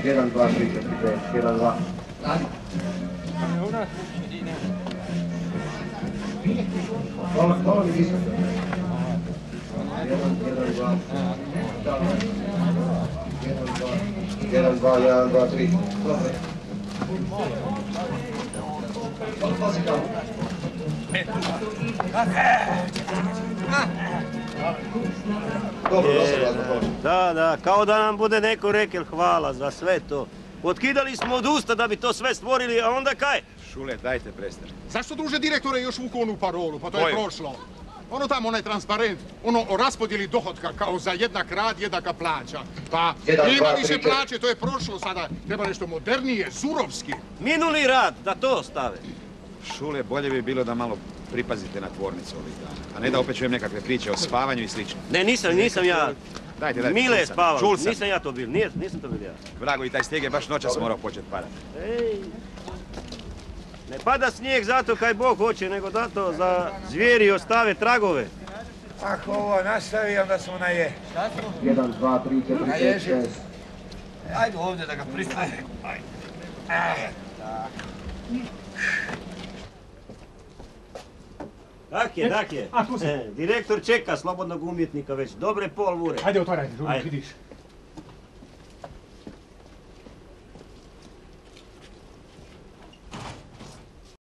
Jedan, dva, tri, četiri, pet, jedan, dva. Hvala mi nisam. Jedan, dva. Jedan, dva, tri. Pazi kao. Dobro, Da, kao da nam bude neko rekel hvala za sve to. Otkidali smo od usta da bi to sve stvorili, a onda kaj? Šule, dajte prestani. Zašto, druže direktore, još vuku onu parolu? Pa to je prošlo. Ono tamo, onaj transparent, ono o raspodjeli dohotka kao za jednak rad, jednaka plaća. Pa ima više plaće, to je prošlo sada. Treba nešto modernije, surovski. Minuli rad, da to stave. Šule, bolje bi bilo da malo pripazite na tvornicu ovih dana. A ne da opet čujem nekakve priče o spavanju i slično. Ne, nisam ja. Dajte, Mile je spavao, čul sam. nisam ja to bil, nisam to bil ja. Vrago, i taj snijeg je baš noćas morao početi padati. Ej, ne pada snijeg zato kaj Bog hoće, nego zato za zvijeri ostave tragove. Ako ovo nastavi, onda smo na je. Šta smo? 1, 2, 3, 4, 5, 6. Ajde ovdje da ga pristane. Tak je. Direktor čeka slobodnog umjetnika već dobre pol ure. Ajde, otvarajte, vidiš.